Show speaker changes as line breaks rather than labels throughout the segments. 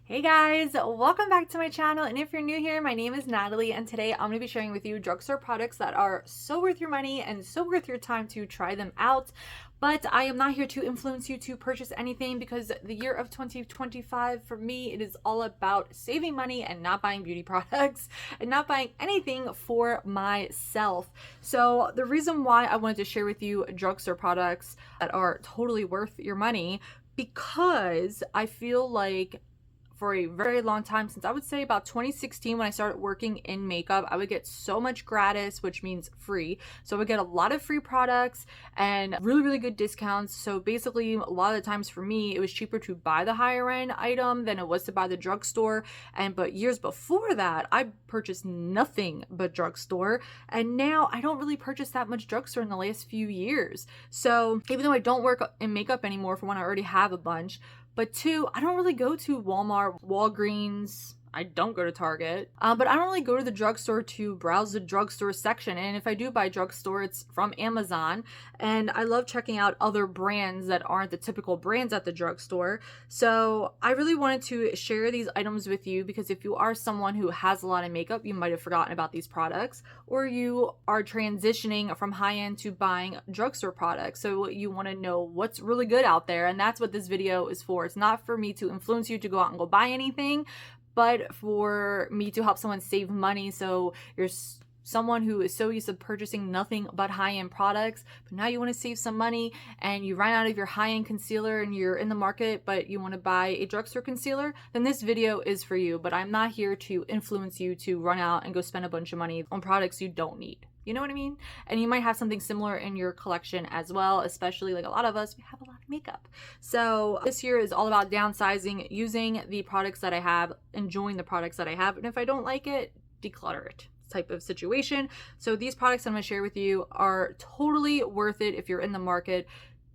Hey guys, welcome back to my channel, and if you're new here, my name is Natalie, and today I'm going to be sharing with you drugstore products that are so worth your money and so worth your time to try them out. But I am not here to influence you to purchase anything, because the year of 2025 for me, it is all about saving money and not buying beauty products and not buying anything for myself. So the reason why I wanted to share with you drugstore products that are totally worth your money, because I feel like for a very long time, since I would say about 2016 when I started working in makeup, I would get so much gratis, which means free. So I would get a lot of free products and really good discounts. So basically, a lot of the times for me, it was cheaper to buy the higher end item than it was to buy the drugstore. But years before that, I purchased nothing but drugstore, and now I don't really purchase that much drugstore in the last few years. So even though I don't work in makeup anymore, for one, I already have a bunch. But two, I don't really go to Walmart, Walgreens. I don't go to Target, but I don't really go to the drugstore to browse the drugstore section. And if I do buy drugstore, it's from Amazon. And I love checking out other brands that aren't the typical brands at the drugstore. So I really wanted to share these items with you, because if you are someone who has a lot of makeup, you might have forgotten about these products, or you are transitioning from high-end to buying drugstore products. So you want to know what's really good out there. And that's what this video is for. It's not for me to influence you to go out and go buy anything, but for me to help someone save money. So you're someone who is so used to purchasing nothing but high-end products, but now you want to save some money and you ran out of your high-end concealer and you're in the market, but you want to buy a drugstore concealer, then this video is for you. But I'm not here to influence you to run out and go spend a bunch of money on products you don't need. You know what I mean? And you might have something similar in your collection as well, especially like a lot of us, we have a lot of makeup. So this year is all about downsizing, using the products that I have, enjoying the products that I have, and if I don't like it, declutter it type of situation. So these products I'm going to share with you are totally worth it if you're in the market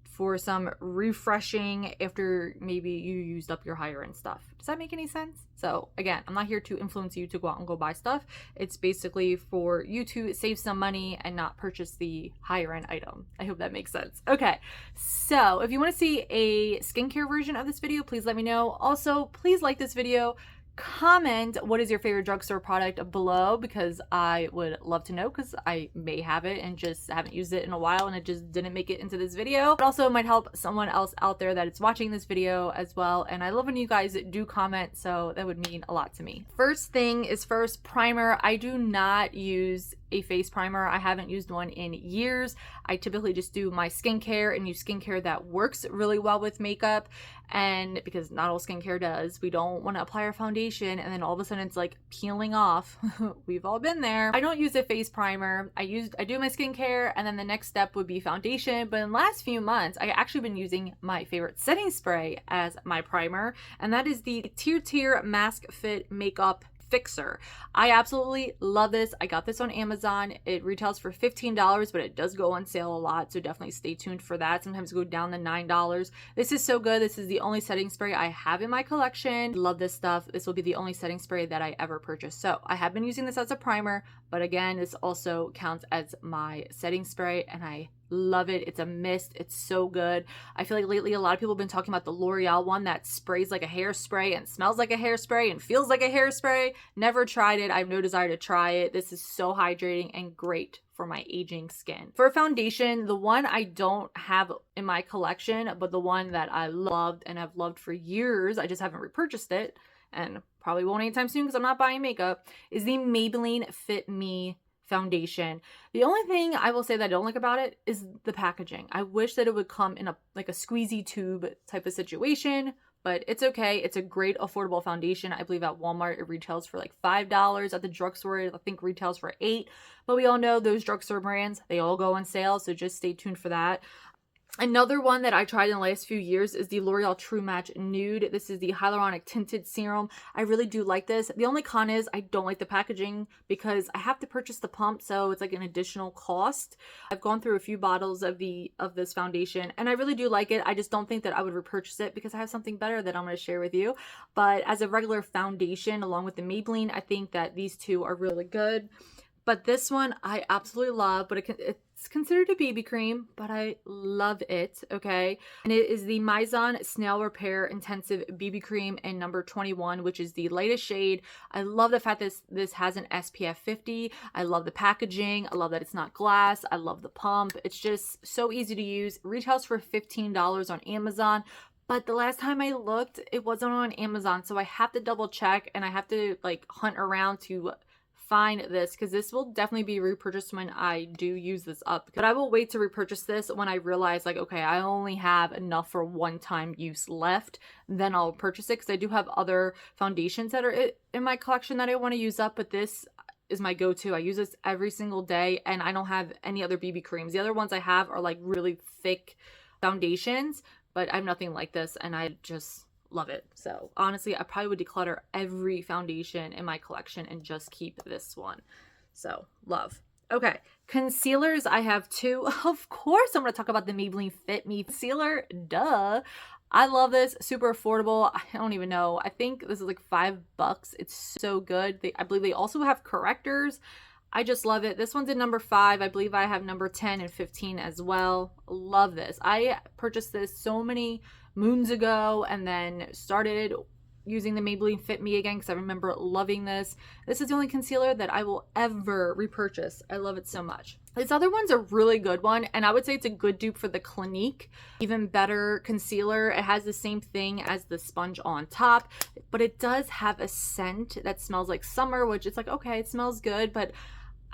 for some refreshing after maybe you used up your higher end stuff. Does that make any sense? So again, I'm not here to influence you to go out and go buy stuff. It's basically for you to save some money and not purchase the higher end item. I hope that makes sense. Okay, so if you want to see a skincare version of this video, please let me know. Also, please like this video. Comment what is your favorite drugstore product below, because I would love to know, because I may have it and just haven't used it in a while and it just didn't make it into this video. But also it might help someone else out there that is watching this video as well. And I love when you guys do comment, so that would mean a lot to me. First thing is first, primer. I do not use a face primer. I haven't used one in years. I typically just do my skincare and use skincare that works really well with makeup. And because not all skincare does, we don't want to apply our foundation and then all of a sudden it's like peeling off. We've all been there. I don't use a face primer. I do my skincare, and then the next step would be foundation. But in the last few months, I actually been using my favorite setting spray as my primer, and that is the Tier Mask Fit Makeup Fixer. I absolutely love this. I got this on Amazon. It retails for $15, but it does go on sale a lot, so definitely stay tuned for that. Sometimes go down to $9. This is so good. This is the only setting spray I have in my collection. Love this stuff. This will be the only setting spray that I ever purchased. So I have been using this as a primer, but again, this also counts as my setting spray, and I love it. It's a mist. It's so good. I feel like lately a lot of people have been talking about the L'Oreal one that sprays like a hairspray and smells like a hairspray and feels like a hairspray. Never tried it. I have no desire to try it. This is so hydrating and great for my aging skin. For foundation, the one I don't have in my collection, but the one that I loved and have loved for years, I just haven't repurchased it and probably won't anytime soon because I'm not buying makeup, is the Maybelline Fit Me foundation. The only thing I will say that I don't like about it is the packaging. I wish that it would come in a squeezy tube type of situation, but it's okay. It's a great affordable foundation. I believe at Walmart it retails for like $5. At the drugstore I think retails for $8. But we all know those drugstore brands, they all go on sale, so just stay tuned for that. Another one that I tried in the last few years is the L'Oreal True Match Nude. This is the hyaluronic tinted serum. I really do like this. The only con is I don't like the packaging because I have to purchase the pump, so it's like an additional cost. I've gone through a few bottles of this foundation and I really do like it. I just don't think that I would repurchase it because I have something better that I'm going to share with you. But as a regular foundation along with the Maybelline, I think that these two are really good. But this one I absolutely love, but It's considered a BB cream, but I love it, okay? And it is the Mizon Snail Repair Intensive BB Cream in number 21, which is the lightest shade. I love the fact that this has an SPF 50. I love the packaging. I love that it's not glass. I love the pump. It's just so easy to use. Retails for $15 on Amazon. But the last time I looked, it wasn't on Amazon. So I have to double check and I have to like hunt around to find this, because this will definitely be repurchased when I do use this up. But I will wait to repurchase this when I realize like, okay, I only have enough for one-time use left. Then I'll purchase it, because I do have other foundations that are in my collection that I want to use up. But this is my go-to. I use this every single day, and I don't have any other BB creams. The other ones I have are like really thick foundations, but I have nothing like this, and I just love it. So honestly, I probably would declutter every foundation in my collection and just keep this one. So love. Okay, concealers, I have two. Of course, I'm going to talk about the Maybelline Fit Me concealer. Duh. I love this. Super affordable. I don't even know. I think this is like $5. It's so good. I believe they also have correctors. I just love it. This one's in number 5. I believe I have number 10 and 15 as well. Love this. I purchased this so many moons ago and then started using the Maybelline Fit Me again because I remember loving this. This is the only concealer that I will ever repurchase. I love it so much. This other one's a really good one, and I would say it's a good dupe for the Clinique. Even better concealer. It has the same thing as the sponge on top, but it does have a scent that smells like summer, which it's like, okay, it smells good, but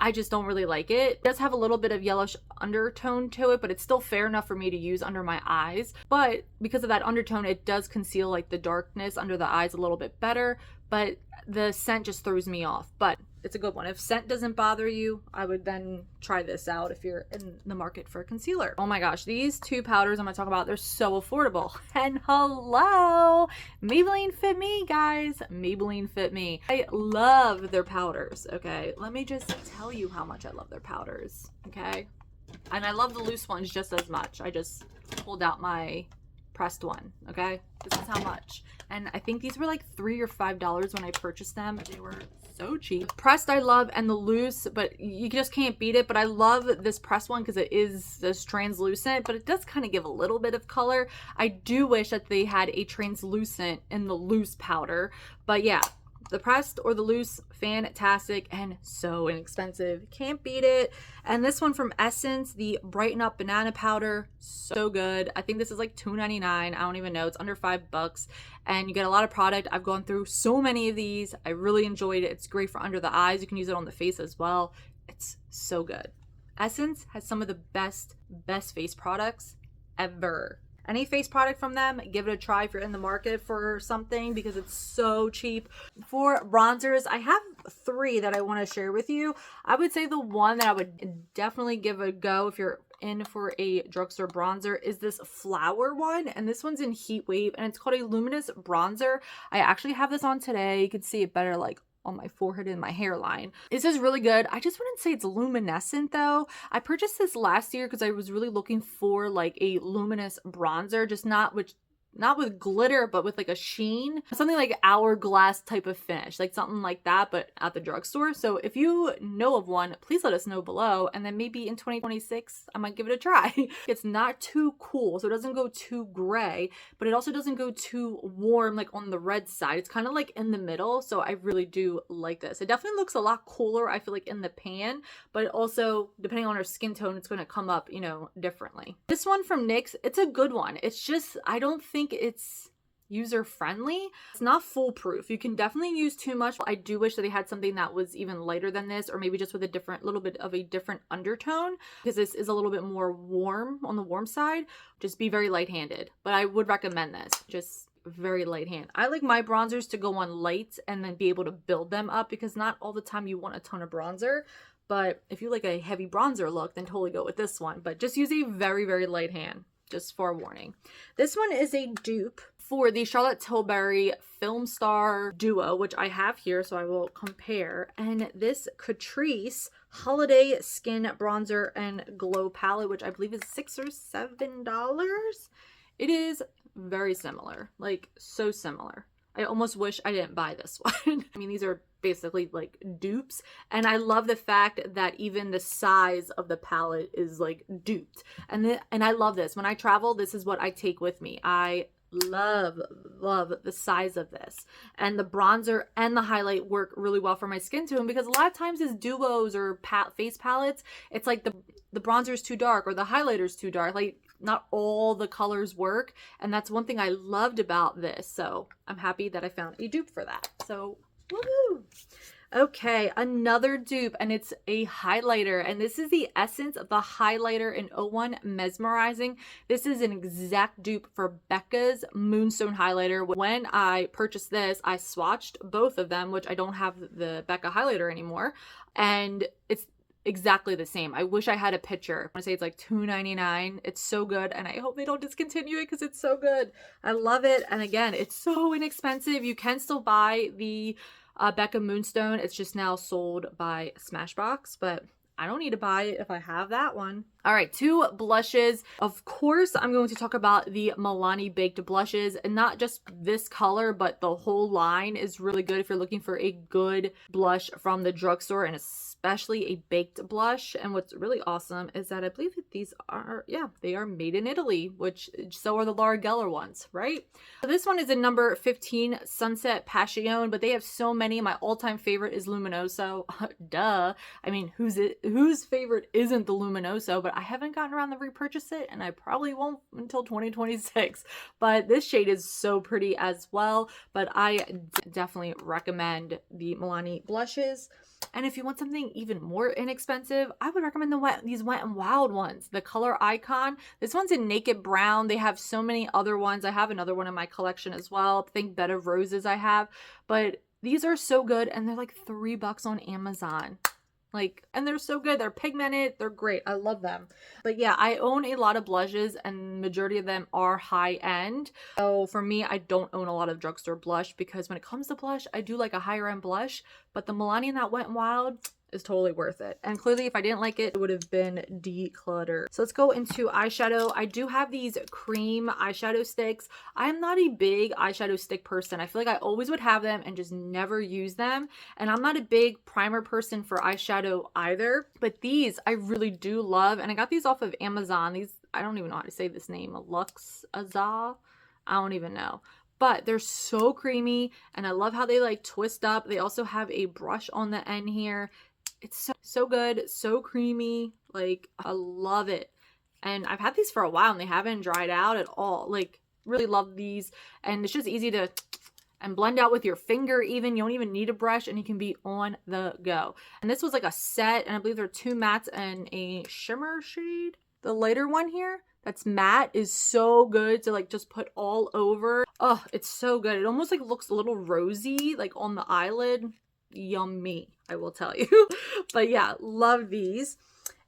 I just don't really like it. It does have a little bit of yellowish undertone to it, but it's still fair enough for me to use under my eyes. But because of that undertone, it does conceal like the darkness under the eyes a little bit better, but the scent just throws me off. But it's a good one. If scent doesn't bother you, I would then try this out if you're in the market for a concealer. Oh my gosh, these two powders I'm gonna talk about, they're so affordable. And hello, Maybelline Fit Me, guys. Maybelline Fit Me. I love their powders, okay? Let me just tell you how much I love their powders, okay? And I love the loose ones just as much. I just pulled out my pressed one, okay? This is how much. And I think these were like $3 or $5 when I purchased them. They were so cheap. Pressed I love, and the loose, but you just can't beat it. But I love this pressed one because it is this translucent, but it does kind of give a little bit of color. I do wish that they had a translucent in the loose powder, but yeah, the pressed or the loose, fantastic and so inexpensive. Can't beat it. And this one from Essence, the Brighten Up Banana Powder, so good. I think this is like $2.99. I don't even know. It's under $5. And you get a lot of product. I've gone through so many of these. I really enjoyed it. It's great for under the eyes. You can use it on the face as well. It's so good. Essence has some of the best face products ever. Any face product from them, give it a try if you're in the market for something because it's so cheap. For bronzers, I have 3 that I want to share with you. I would say the one that I would definitely give a go if you're in for a drugstore bronzer is this flower one, and this one's in Heat Wave, and it's called a luminous bronzer. I actually have this on today. You can see it better like on my forehead and my hairline. This is really good. I just wouldn't say it's luminescent though. I purchased this last year because I was really looking for like a luminous bronzer, just not with glitter, but with like a sheen, something like hourglass type of finish, like something like that, but at the drugstore. So if you know of one, please let us know below, and then maybe in 2026 I might give it a try. It's not too cool, so it doesn't go too gray, but it also doesn't go too warm like on the red side. It's kind of like in the middle, so I really do like this. It definitely looks a lot cooler, I feel like, in the pan, but also depending on our skin tone, it's going to come up, you know, differently. This one from NYX, it's a good one. It's just, I don't think it's user friendly. It's not foolproof. You can definitely use too much. I do wish that they had something that was even lighter than this, or maybe just with a little bit of a different undertone, because this is a little bit more warm on the warm side. Just be very light-handed, but I would recommend this. Just very light hand. I like my bronzers to go on light and then be able to build them up, because not all the time you want a ton of bronzer. But if you like a heavy bronzer look, then totally go with this one. But just use a very, very light hand. Just forewarning. This one is a dupe for the Charlotte Tilbury Film Star Duo, which I have here, so I will compare. And this Catrice Holiday Skin Bronzer and Glow Palette, which I believe is $6 or $7. It is very similar, like so similar. I almost wish I didn't buy this one. I mean, these are basically like dupes, and I love the fact that even the size of the palette is like duped. And I love this. When I travel, this is what I take with me. I love the size of this, and the bronzer and the highlight work really well for my skin tone, because a lot of times as duos or face palettes, it's like the bronzer is too dark or the highlighter is too dark. Like, not all the colors work, and that's one thing I loved about this. So I'm happy that I found a dupe for that. So woohoo! Okay, another dupe, and it's a highlighter, and this is the Essence of the highlighter in 01 Mesmerizing. This is an exact dupe for Becca's Moonstone highlighter. When I purchased this, I swatched both of them, which I don't have the Becca highlighter anymore, and it's exactly the same. I wish I had a picture. I want to say it's like $2.99. It's so good, and I hope they don't discontinue it because it's so good. I love it, and again, it's so inexpensive. You can still buy the Becca Moonstone. It's just now sold by Smashbox, but I don't need to buy it if I have that one. All right, 2 blushes. Of course, I'm going to talk about the Milani Baked blushes, and not just this color, but the whole line is really good if you're looking for a good blush from the drugstore, and especially a baked blush. And what's really awesome is that I believe that these are, yeah, they are made in Italy, which so are the Laura Geller ones, right? So this one is a number 15 Sunset Passion, but they have so many. My all-time favorite is Luminoso. Duh. I mean, whose favorite isn't the Luminoso? But I haven't gotten around to repurchase it, and I probably won't until 2026. But this shade is so pretty as well. But I definitely recommend the Milani blushes. And if you want something even more inexpensive, I would recommend these Wet n Wild ones. The color Icon. This one's in Naked Brown. They have so many other ones. I have another one in my collection as well. Think Bed of Roses I have. But these are so good, and they're like $3 on Amazon. Like, and they're so good. They're pigmented. They're great. I love them. But yeah, I own a lot of blushes, and majority of them are high end. So for me, I don't own a lot of drugstore blush, because when it comes to blush, I do like a higher end blush, but the Milani and that Wet n Wild is totally worth it. And clearly, if I didn't like it, it would have been decluttered. So let's go into eyeshadow. I do have these cream eyeshadow sticks. I'm not a big eyeshadow stick person. I feel like I always would have them and just never use them. And I'm not a big primer person for eyeshadow either. But these I really do love. And I got these off of Amazon. These, I don't even know how to say this name. Lux Azah? I don't even know. But they're so creamy, and I love how they like twist up. They also have a brush on the end here. It's so good, so creamy. Like, I love it. And I've had these for a while, and they haven't dried out at all. Like, really love these. And it's just easy to and blend out with your finger even. You don't even need a brush, and you can be on the go. And this was like a set, and I believe there are 2 mattes and a shimmer shade. The lighter one here that's matte is so good to like just put all over. Oh, it's so good. It almost like looks a little rosy, like on the eyelid. Yummy, I will tell you. But yeah, love these.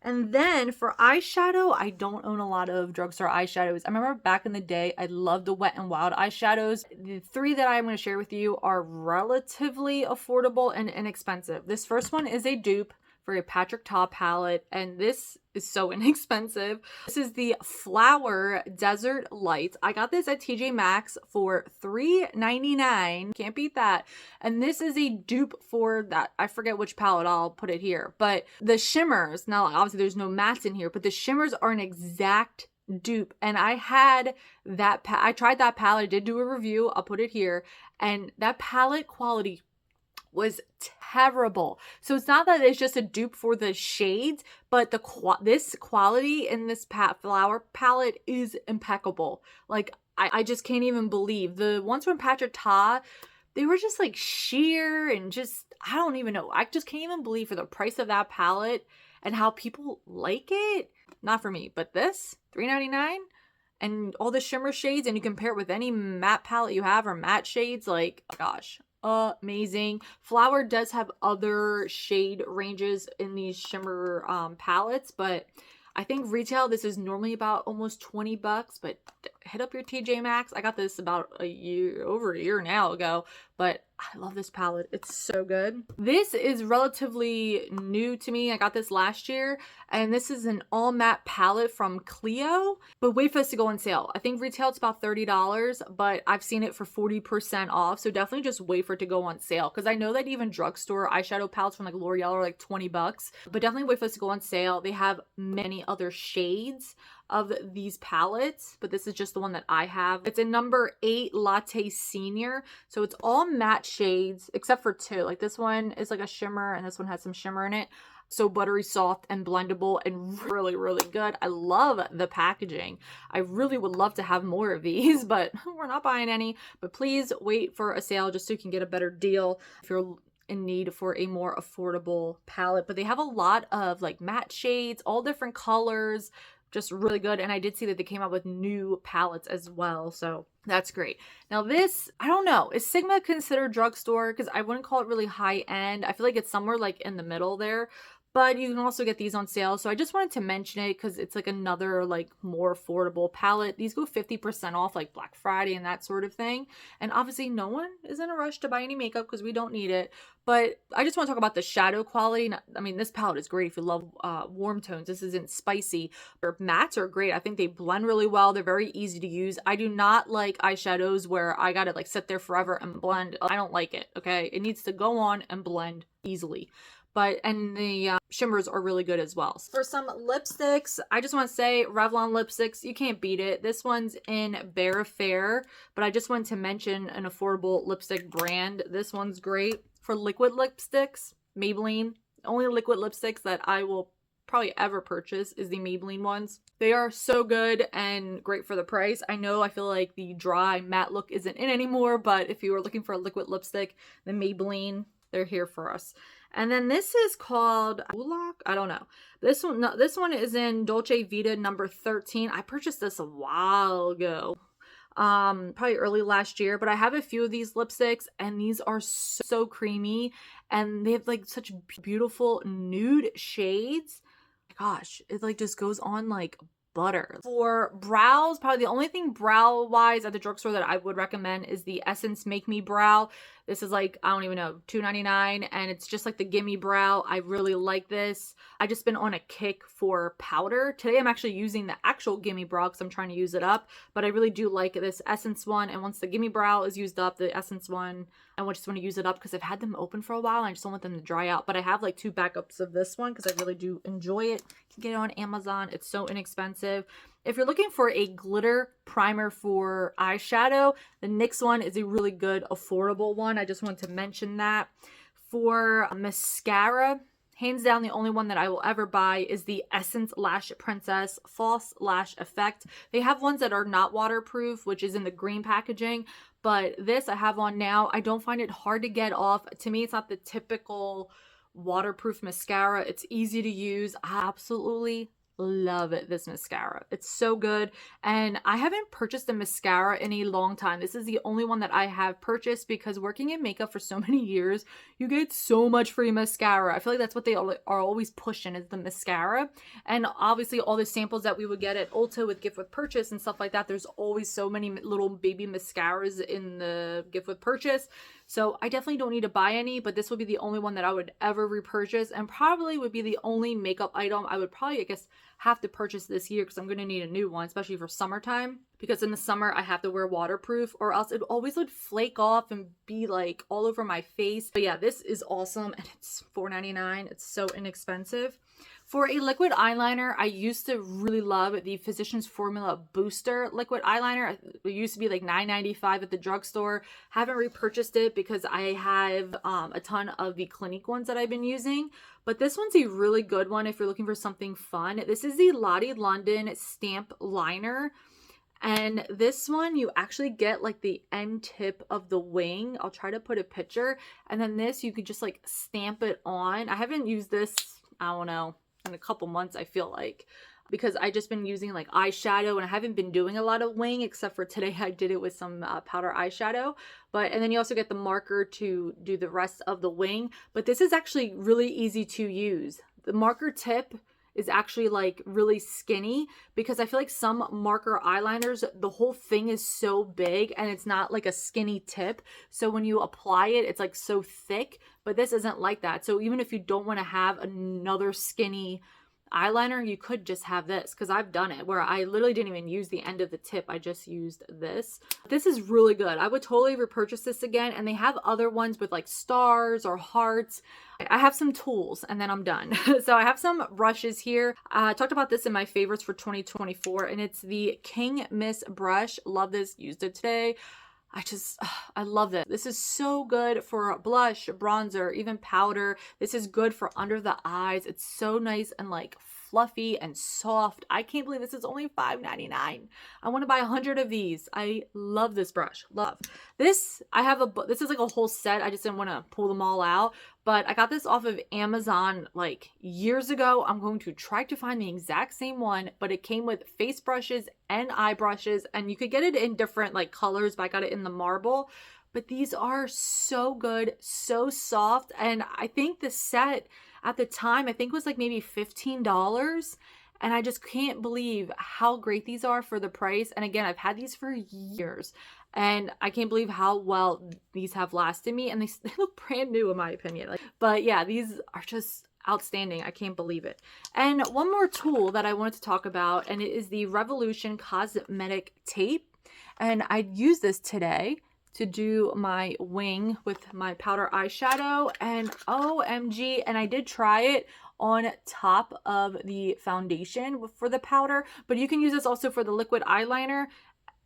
And then for eyeshadow, I don't own a lot of drugstore eyeshadows. I remember back in the day, I loved the Wet n Wild eyeshadows. The 3 that I'm going to share with you are relatively affordable and inexpensive. This first one is a dupe for a Patrick Ta palette, and this is so inexpensive. This is the Flower Desert Light. I got this at TJ Maxx for $3.99. Can't beat that. And this is a dupe for that. I forget which palette. I'll put it here. But the shimmers, now obviously there's no mattes in here, but the shimmers are an exact dupe. And I had that, I tried that palette. I did do a review. I'll put it here. And that palette quality was terrible. So it's not that it's just a dupe for the shades, but this quality in this flower palette is impeccable. Like, I just can't even believe. The ones from Patrick Ta, they were just like sheer and just, I don't even know. I just can't even believe for the price of that palette and how people like it. Not for me, but this, $3.99, and all the shimmer shades, and you compare it with any matte palette you have or matte shades, like, gosh, amazing. Flower does have other shade ranges in these shimmer palettes, but I think retail this is normally about almost $20, but hit up your TJ Maxx. I got this about over a year now ago, but I love this palette. It's so good. This is relatively new to me. I got this last year, and this is an all matte palette from Clio, but wait for this to go on sale. I think retail it's about $30, but I've seen it for 40% off. So definitely just wait for it to go on sale, because I know that even drugstore eyeshadow palettes from like L'Oreal are like 20 bucks, but definitely wait for this to go on sale. They have many other shades of these palettes, but this is just the one that I have. It's a number 8 Latte Senior, so it's all matte shades except for 2. Like this one is like a shimmer and this one has some shimmer in it. So buttery soft and blendable and really, really good. I love the packaging. I really would love to have more of these, but we're not buying any. But please wait for a sale just so you can get a better deal if you're in need for a more affordable palette. But they have a lot of like matte shades, all different colors, just really good. And I did see that they came out with new palettes as well, so that's great. Now this, I don't know, is Sigma considered drugstore? Because I wouldn't call it really high end. I feel like it's somewhere like in the middle there, but you can also get these on sale. So I just wanted to mention it because it's like another like more affordable palette. These go 50% off like Black Friday and that sort of thing. And obviously no one is in a rush to buy any makeup because we don't need it. But I just want to talk about the shadow quality. I mean, this palette is great if you love warm tones. This isn't spicy. Their mattes are great. I think they blend really well. They're very easy to use. I do not like eyeshadows where I gotta like sit there forever and blend. I don't like it, okay? It needs to go on and blend easily. And the shimmers are really good as well. For some lipsticks, I just want to say Revlon lipsticks, you can't beat it. This one's in Bare Fair, but I just wanted to mention an affordable lipstick brand. This one's great. For liquid lipsticks, Maybelline. The only liquid lipsticks that I will probably ever purchase is the Maybelline ones. They are so good and great for the price. I know I feel like the dry matte look isn't in anymore, but if you were looking for a liquid lipstick, the Maybelline, they're here for us. And then this is called Ulak. I don't know. This one is in Dolce Vita number 13. I purchased this a while ago. Probably early last year, but I have a few of these lipsticks and these are so creamy and they have like such beautiful nude shades. Gosh, it like just goes on like butter. For brows, probably the only thing brow wise at the drugstore that I would recommend is the Essence Make Me Brow. This is like, I don't even know, $2.99, and it's just like the Gimme Brow. I really like this. I just been on a kick for powder. Today I'm actually using the actual Gimme Brow because I'm trying to use it up, but I really do like this Essence one, and once the Gimme Brow is used up, the Essence one, I just want to use it up because I've had them open for a while and I just don't want them to dry out. But I have like 2 backups of this one because I really do enjoy it. You can get it on Amazon. It's so inexpensive. If you're looking for a glitter primer for eyeshadow, the NYX one is a really good affordable one. I just wanted to mention that. For mascara, hands down the only one that I will ever buy is the Essence Lash Princess False Lash Effect. They have ones that are not waterproof, which is in the green packaging, but this I have on now. I don't find it hard to get off. To me, it's not the typical waterproof mascara. It's easy to use. I absolutely love it, this mascara. It's so good, and I haven't purchased a mascara in a long time. This is the only one that I have purchased because working in makeup for so many years, you get so much free mascara. I feel like that's what they are always pushing, is the mascara. And obviously all the samples that we would get at Ulta with gift with purchase and stuff like that, there's always so many little baby mascaras in the gift with purchase. So I definitely don't need to buy any, but this would be the only one that I would ever repurchase, and probably would be the only makeup item I would probably, I guess, have to purchase this year because I'm going to need a new one, especially for summertime, because in the summer I have to wear waterproof or else it always would flake off and be like all over my face. But yeah, this is awesome, and it's $4.99. It's so inexpensive. For a liquid eyeliner, I used to really love the Physicians Formula Booster liquid eyeliner. It used to be like $9.95 at the drugstore. Haven't repurchased it because I have a ton of the Clinique ones that I've been using. But this one's a really good one if you're looking for something fun. This is the Lottie London Stamp Liner. And this one, you actually get like the end tip of the wing. I'll try to put a picture. And then this, you could just like stamp it on. I haven't used this, I don't know, in a couple months, I feel like, because I just been using like eyeshadow and I haven't been doing a lot of wing, except for today I did it with some powder eyeshadow. And then you also get the marker to do the rest of the wing. But this is actually really easy to use. The marker tip is actually like really skinny, because I feel like some marker eyeliners, the whole thing is so big and it's not like a skinny tip. So when you apply it, it's like so thick, but this isn't like that. So even if you don't want to have another skinny eyeliner, you could just have this, because I've done it where I literally didn't even use the end of the tip. I just used this. This is really good. I would totally repurchase this again, and they have other ones with like stars or hearts. I have some tools and then I'm done. So I have some brushes here. I talked about this in my favorites for 2024, and it's the King Miss brush. Love this, used it today. I love this. This is so good for blush, bronzer, even powder. This is good for under the eyes. It's so nice and like fluffy and soft. I can't believe this is only $5.99. I want to buy 100 of these. I love this brush. Love this. This is like a whole set. I just didn't want to pull them all out, but I got this off of Amazon like years ago. I'm going to try to find the exact same one, but it came with face brushes and eye brushes, and you could get it in different like colors, but I got it in the marble. But these are so good, so soft, and I think the set at the time, I think was like maybe $15. And I just can't believe how great these are for the price. And again, I've had these for years, and I can't believe how well these have lasted me. And they look brand new in my opinion. But yeah, these are just outstanding. I can't believe it. And one more tool that I wanted to talk about, and it is the Revolution Cosmetic Tape. And I used this today to do my wing with my powder eyeshadow, and OMG, and I did try it on top of the foundation for the powder, but you can use this also for the liquid eyeliner.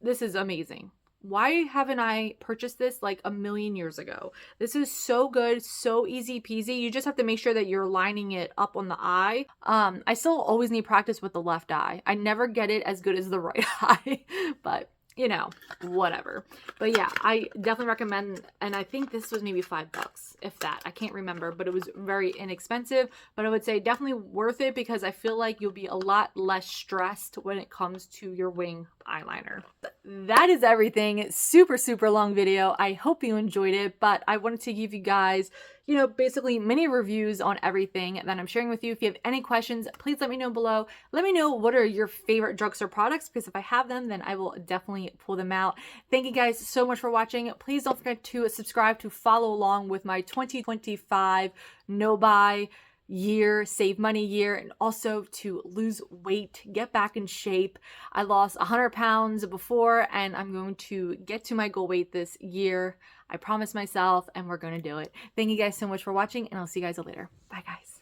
This is amazing. Why haven't I purchased this like a million years ago? This is so good, so easy peasy. You just have to make sure that you're lining it up on the eye. I still always need practice with the left eye. I never get it as good as the right eye, but you know, whatever. But yeah, I definitely recommend, and I think this was maybe $5, if that. I can't remember, but it was very inexpensive. But I would say definitely worth it, because I feel like you'll be a lot less stressed when it comes to your wing eyeliner. That is everything. Super, super long video. I hope you enjoyed it, but I wanted to give you guys, you know, basically mini reviews on everything that I'm sharing with you. If you have any questions, please let me know below. Let me know what are your favorite drugstore products, because if I have them, then I will definitely pull them out. Thank you guys so much for watching. Please don't forget to subscribe to follow along with my 2025 no buy year, save money year, and also to lose weight, get back in shape. I lost 100 pounds before, and I'm going to get to my goal weight this year. I promised myself, and we're going to do it. Thank you guys so much for watching, and I'll see you guys later. Bye guys.